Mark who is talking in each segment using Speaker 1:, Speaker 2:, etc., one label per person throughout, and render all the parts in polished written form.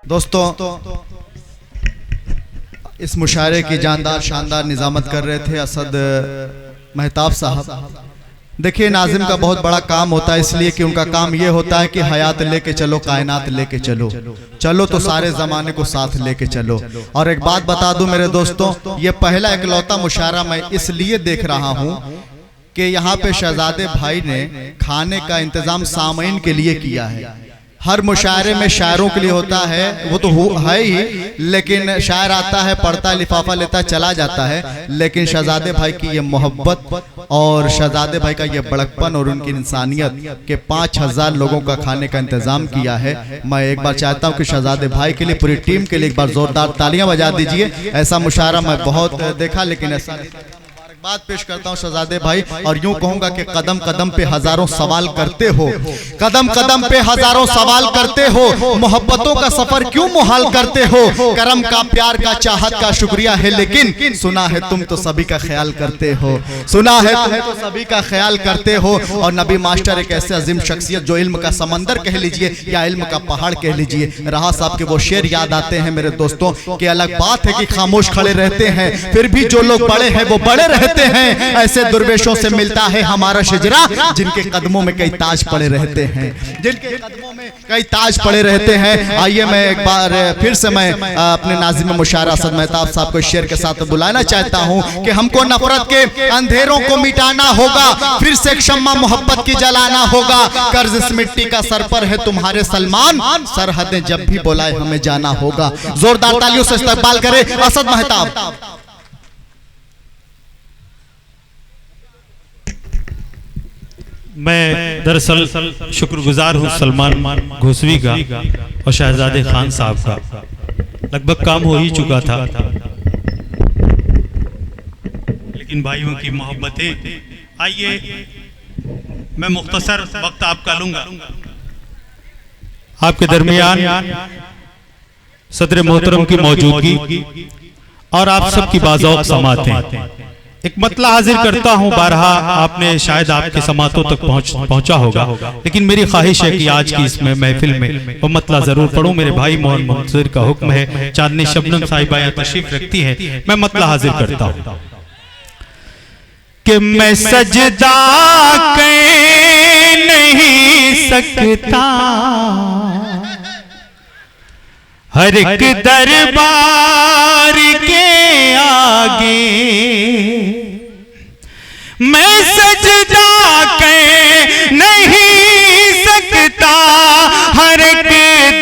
Speaker 1: दोस्तों, इस मुशायरे की जानदार शानदार निज़ामत कर रहे थे असद महताब साहब। देखिए, नाज़िम का बहुत बड़ा काम होता है, इसलिए कि उनका काम ये होता है कि हयात लेके चलो, कायनात लेके चलो, चलो तो सारे ज़माने को साथ लेके चलो। और एक बात बता दूं मेरे दोस्तों, ये पहला इकलौता मुशायरा मैं इसलिए देख रहा हूँ कि यहाँ पे शहजादे भाई ने खाने का इंतज़ाम सामीन के लिए किया है। हर मुशायरे में शायरों के लिए होता है, वो तो है ही, लेकिन शायर आता है, पढ़ता है, लिफाफा लेता है, चला जाता है। लेकिन शहजादे भाई की ये मोहब्बत और शहजादे भाई का ये बड़कपन और उनकी इंसानियत के 5000 लोगों का खाने का इंतजाम किया है। मैं एक बार चाहता हूँ कि शहजादे भाई के लिए, पूरी टीम के लिए एक बार जोरदार तालियां बजा दीजिए। ऐसा मुशायरा मैं बहुत देखा, लेकिन ऐसा बात पेश करता हूं शहजादे भाई, और यूं कहूंगा कि कदम कदम पे हजारों सवाल करते हो, कदम कदम पे हजारों सवाल करते हो, मोहब्बतों का सफर क्यों मुहाल करते हो। करम का, प्यार का, चाहत का शुक्रिया है, लेकिन सुना है तुम तो सभी का ख्याल करते हो, सुना है तुम तो सभी का ख्याल करते हो। और नबी मास्टर एक ऐसे अजीम शख्सियत जो इल्म का समंदर कह लीजिए या इल्म का पहाड़ कह लीजिए, रहा साहब के वो शेर याद आते हैं मेरे दोस्तों कि अलग बात है कि खामोश खड़े रहते हैं, फिर भी जो लोग बड़े हैं वो बड़े रहते हैं। ऐसे दुर्वेशों से मिलता है हमारा शिजरा, जिनके कदमों में कई ताज पड़े रहते हैं, जिनके कदमों में कई ताज पड़े रहते हैं। आइए मैं एक बार फिर से मैं अपने नाज़िम मुशायरा असद महताब साहब को शेर के साथ बुलाना चाहता हूं कि हमको नफरत के अंधेरों को मिटाना होगा, फिर से एक शम्मा मोहब्बत की जलाना होगा। कर्ज इस मिट्टी का सर पर है तुम्हारे सलमान, सरहदें जब भी बुलाए हमें जाना होगा। जोरदार तालियों से इस्तकबाल करें असद महताब।
Speaker 2: मैं दरअसल शुक्रगुजार हूँ सलमान घोसवी का और शहजादे खान साहब का। लगभग काम हो ही चुका था, लेकिन भाइयों की मोहब्बतें। आइए मैं मुख्तसर वक्त आपका लूंगा। आपके दरमियान सदर मोहतरम की मौजूदगी और आप सबकी बाज़ौक़ समातें, एक मतला हाजिर करता हूं। बारहा आपने शायद आपके समातों तक पहुंचा होगा, लेकिन मेरी ख्वाहिश है कि आज की इसमें महफिल में वो मतला जरूर पढ़ूं। मेरे भाई मोहन मुंतज़िर का हुक्म है, चांदनी शबनम साहिबा यहाँ तशरीफ रखती हैं, मैं मतला हाजिर करता हूं कि मैं सजदा कर नहीं सकता हर एक दरबार के आगे, मैं सजदा कर नहीं सकता हर एक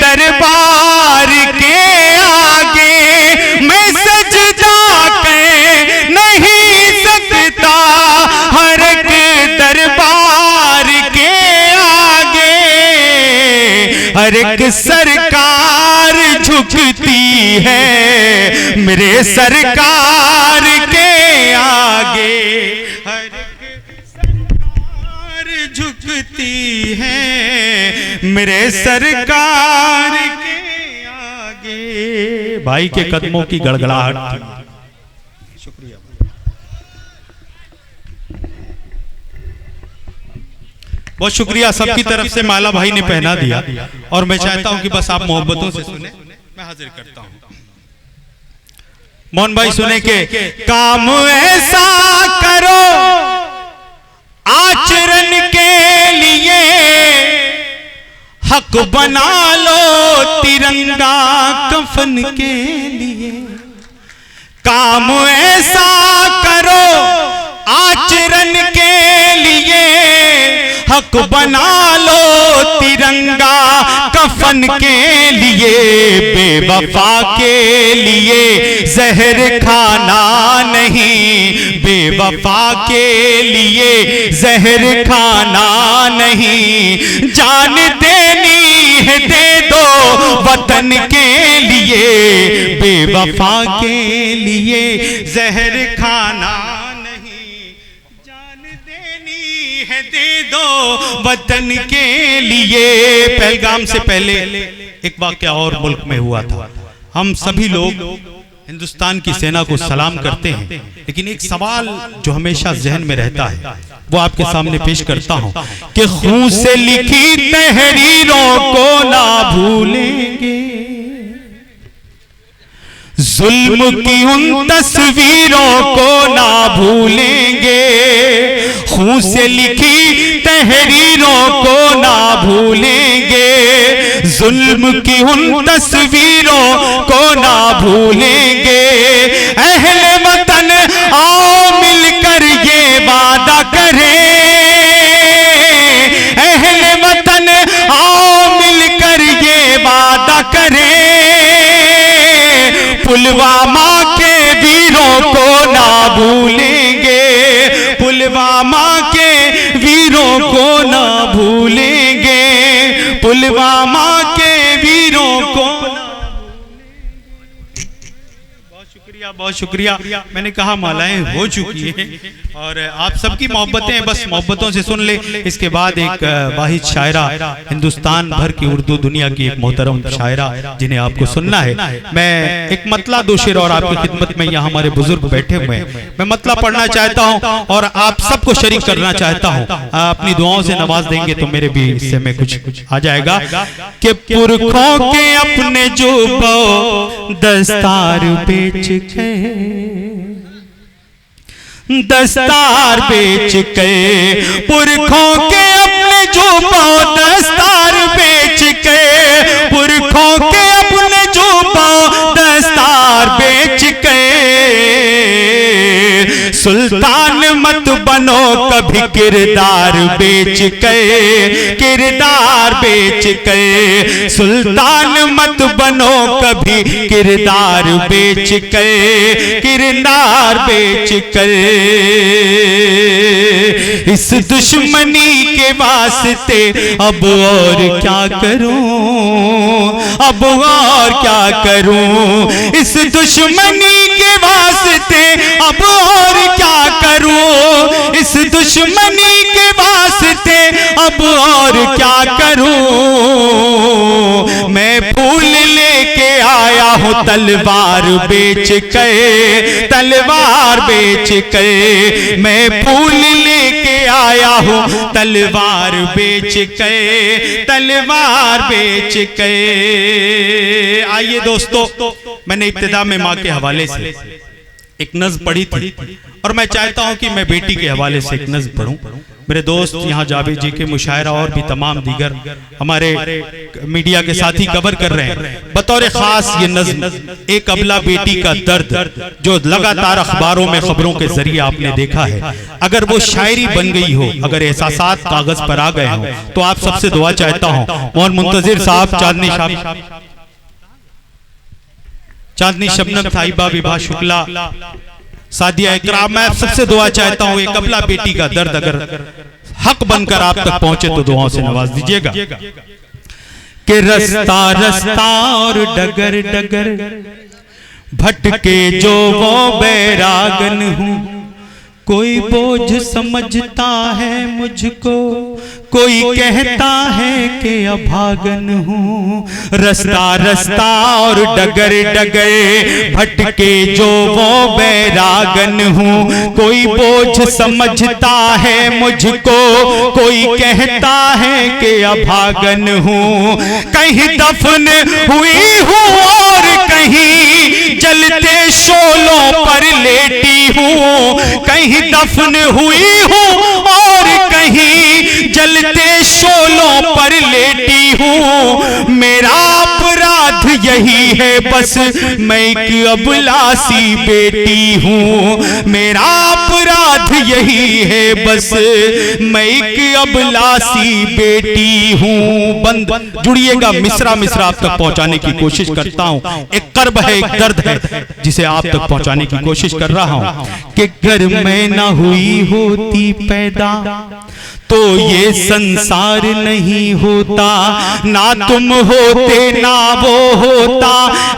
Speaker 2: दरबार के आगे, मैं सजदा कर नहीं सकता हर एक दरबार के आगे। हर एक सरकार झुकती है मेरे सरकार के आगे, हर एक सरकार झुकती है मेरे सरकार के आगे। भाई के कदमों की गड़गड़ाहट। शुक्रिया। बहुत शुक्रिया सबकी तरफ से। माला भाई ने पहना दिया और मैं चाहता हूं कि बस आप मोहब्बतों से सुने। मैं हाजिर करता हूं मोहन भाई, सुने के काम ऐसा करो आचरण के लिए, हक बना लो तिरंगा कफन के लिए। काम ऐसा करो आचरण के लिए, हक बना लो तिरंगा कफन के लिए। बेवफा के लिए जहर खाना नहीं, बेवफा के लिए जहर खाना नहीं। जान देनी है दे दो वतन के लिए, बेवफा के लिए जहर खाना नहीं। जान देनी है दे दो वतन के लिए। पहलगाम से पहले एक वाक़या और मुल्क में हुआ था। हम सभी लोग हिंदुस्तान की सेना को सलाम करते हैं, लेकिन एक सवाल जो हमेशा जहन में रहता है वो आपके सामने पेश करता हूं कि खून से लिखी तहरीरों को ना भूलेंगे, जुल्म की उन तस्वीरों को ना भूलेंगे, खून से लिखी तहरीरों को ना भूलेंगे, जुल्म की उन तस्वीरों को ना भूलेंगे। अहले वतन आओ मिलकर ये वादा करें, अहले वतन आओ मिलकर ये वादा करें, पुलवामा के वीरों को ना भूलेंगे, पुलवामा के वीरों को ना भूलेंगे, पुलवामा के वीरों को। बहुत शुक्रिया। मैंने कहा मालाएं हो चुकी हैं और आप सबकी मोहब्बतें बस मोहब्बतों से सुन ले। इसके बाद एक वाहिद शायरा, हिंदुस्तान भर की उर्दू दुनिया की एक मोहतरम शायरा जिन्हें आपको सुनना है। मैं एक मतला दो शेर और आपकी खिदमत में यहाँ हमारे बुजुर्ग बैठे हुए हैं, मैं मतला पढ़ना चाहता हूँ और आप सबको शरीक करना चाहता हूँ। अपनी दुआओं से नवाज देंगे तो मेरे भी हिस्से में कुछ आ जाएगा। कि पुरखों के अपने जो दस्तार बेच के, दस्तार बेच के, पुरखों के अपने जो दस्तार बेच के, पुरखों के अपने जो दस्तार बेच के, सुल्तान मत बनो कभी किरदार बेच के, किरदार बेच के, सुल्तान मत बनो कभी किरदार बेच के, किरदार बेच के। इस दुश्मनी के वास्ते अब और क्या करूं, अब और क्या करूं, इस दुश्मनी के वास्ते अब और क्या करूं, इस दुश्मनी के वास्ते अब और क्या करूं। मैं फूल लेके आया हूं तलवार बेच के, तलवार बेच के, मैं फूल लेके आया हूं तलवार बेच के, तलवार बेच के। आइए दोस्तों, मैंने इब्तिदा में माँ के हवाले से एक नज़्म पढ़ी थी और मैं चाहता हूं कि मैं बेटी के हवाले से एक नज़्म पढ़ूं। मेरे दोस्त यहाँ जावेद जी के मुशायरा और भी तमाम दीगर हमारे मीडिया के साथी कवर कर रहे हैं। बतौर खास ये नज़्म एक अबला बेटी का दर्द जो लगातार अखबारों में खबरों के जरिए आपने देखा है, अगर वो शायरी बन गई हो, अगर एहसासात कागज पर आ गए हो, तो आप सबसे दुआ चाहता हूँ मोहन मुंतजिर साहब, चांदनी शबनम साहिबा, विभा शुक्ला, सादिया इकराम, मैं आप सबसे दुआ चाहता हूं एक अबला बेटी का दर्द अगर हक बनकर आप तक पहुंचे तो दुआओं से नवाज दीजिएगा। कि रास्ता रास्ता और डगर डगर भटके जो वो बैरागन हूं, कोई बोझ समझता है मुझको, कोई कहता है कि अभागन हूँ। रास्ता रास्ता और डगर डगर भटके जो वो बैरागन हूँ, कोई बोझ समझता है मुझको, कोई कहता है कि अभागन हूँ। कहीं दफन हुई हूँ और कहीं जलते शोलों पर लेटी हूँ, कहीं दफन हुई हूँ और कहीं जलते शोलों पर लेटी हूँ। मेरा अपराध यही है बस मैं एक अबलासी बेटी हूँ, मेरा अपराध यही है बस मैं एक अबलासी बेटी हूँ। बंद जुड़िएगा, मिसरा मिसरा आप तक पहुँचाने की कोशिश करता हूँ। एक कर्ब है, एक दर्द है जिसे आप तक पहुँचाने की कोशिश कर रहा हूँ। कि घर में न हुई होती पैदा तो ये संसार नहीं होता, ना तुम होते ना वो होता,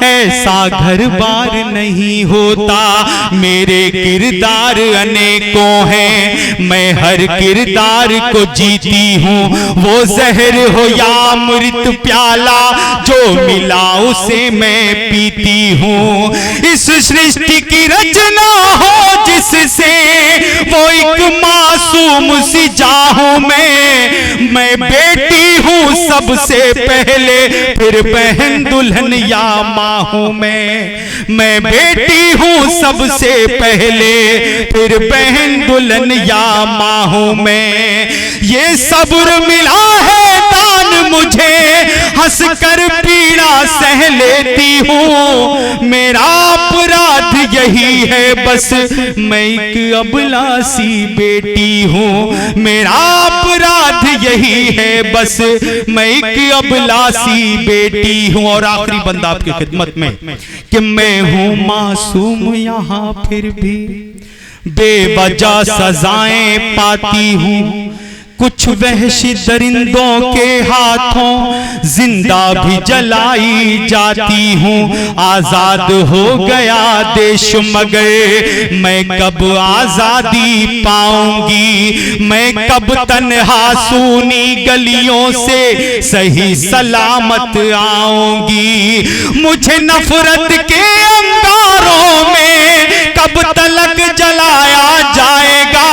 Speaker 2: ऐसा घर बार नहीं होता। मेरे किरदार अनेकों हैं, मैं हर किरदार को जीती हूँ। वो जहर हो या अमृत प्याला जो मिला उसे मैं पीती हूँ। इस सृष्टि की रचना हो जिससे वो एक मासूम सी जाहूं मैं बेटी हूँ सबसे पहले, फिर बहन दुल्हन या माँ हूँ मैं बेटी हूँ सबसे पहले, फिर बहन दुल्हन या माँ हूँ मैं। ये सब्र मिला है दान मुझे, हंस कर पीड़ा सह लेती हूँ। मेरा अपराध यही है बस, मैं एक अबला सी बेटी हूँ। मेरा अपराध यही है बस, मैं एक अबला सी बेटी हूँ। और आखिरी बंदा आपकी खिदमत में कि मैं हूँ मासूम यहाँ फिर भी बेवजह सजाएं पाती हूँ। कुछ वहशी दरिंदों के हाथों जिंदा भी जलाई जाती हूँ। आजाद हो गया देश मगर मैं कब आजादी पाऊंगी, मैं कब तन्हा सूनी गलियों से सही सलामत आऊंगी। मुझे नफरत के अंगारों में कब तलक जलाया जाएगा,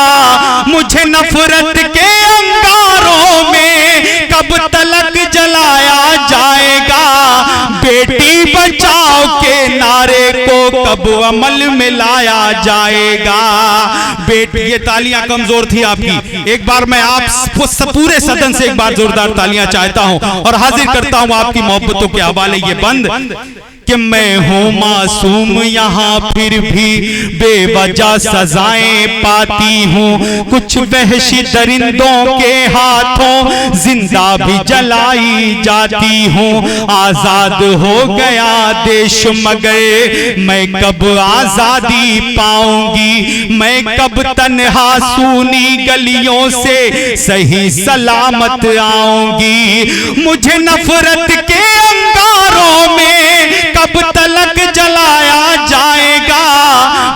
Speaker 2: मुझे नफरत के अंगारों में कब तलक जलाया जाएगा। बेटी बचाओ के नारे को कब अमल में लाया जाएगा। बेटी, ये तालियां कमजोर थी आपकी, एक बार मैं आप पूरे सदन से एक बार जोरदार तालियां चाहता हूं और हाजिर करता हूं आपकी मोहब्बतों के हवाले ये बंद कि मैं हूँ मासूम यहाँ फिर भी बेवजह सजाएं पाती हूँ। कुछ वहशी दरिंदों के हाथों जिंदा भी जलाई जाती हूँ। आजाद हो गया देश मगर मैं कब आजादी पाऊंगी, मैं कब तन्हा सूनी गलियों से सही सलामत आऊंगी। मुझे नफरत के अंगारों में कब तलक जलाया जाएगा।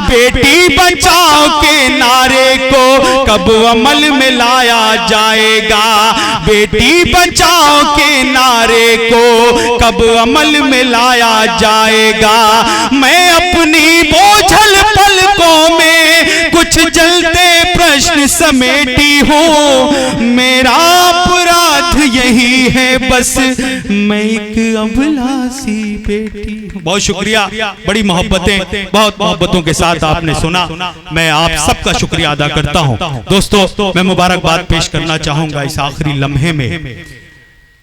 Speaker 2: बेटी बचाओ के नारे को कब अमल में लाया जाएगा। बेटी बचाओ के नारे को कब अमल में लाया जाएगा। मैं अपनी बोझल पलकों में कुछ जलते प्रश्न समेटी हूँ। मेरा अपराध यही है बस, मैं एक अबला सी बेटी। बहुत शुक्रिया, बड़ी मोहब्बतें, बहुत मोहब्बतों के साथ आपने सुना। मैं आप सबका शुक्रिया अदा करता हूं। दोस्तों, मैं मुबारकबाद पेश करना चाहूंगा इस आखिरी लम्हे में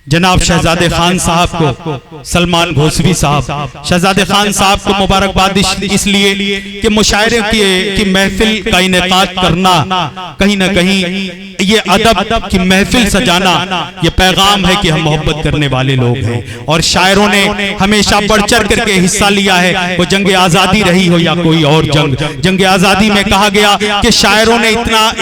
Speaker 2: जनाब शहजादे खान साहब को, सलमान घोसवी साहब। शहजादे खान साहब को मुबारकबाद इसलिए कि मुशायरे की महफिल का इनेकाद करना, कहीं ना कहीं ये अदब की महफिल सजाना, ये पैगाम है कि हम मोहब्बत करने वाले लोग हैं। और शायरों ने हमेशा बढ़ चढ़ करके हिस्सा लिया है, वो जंग आज़ादी रही हो या कोई और जंग आज़ादी में कहा गया कि शायरों ने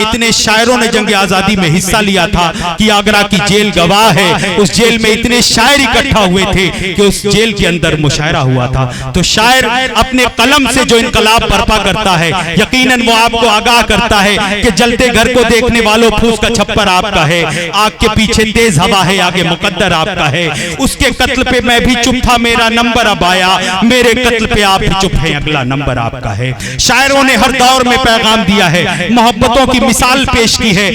Speaker 2: इतने शायरों ने जंग आज़ादी में हिस्सा लिया था कि आगरा की जेल गवाह है। उस जेल में इतने शायर इकट्ठा हुए थे कि उस जेल के अंदर मुशायरा हुआ था। तो शायर अपने कलम से जो इनकलाब बर्पा करता है, यकीनन वो आपको आगाह करता है कि जलते घर को देखने वालों फूस का छप्पर आपका है, आग के पीछे तेज हवा है, आगे मुकद्दर आपका है। उसके कत्ल पे मैं भी चुप था, मेरा नंबर अब आया, मेरे कत्ल पे आप भी चुप हैं, अगला नंबर आपका है। शायरों ने हर दौर में पैगाम दिया है, मोहब्बतों की मिसाल पेश की है,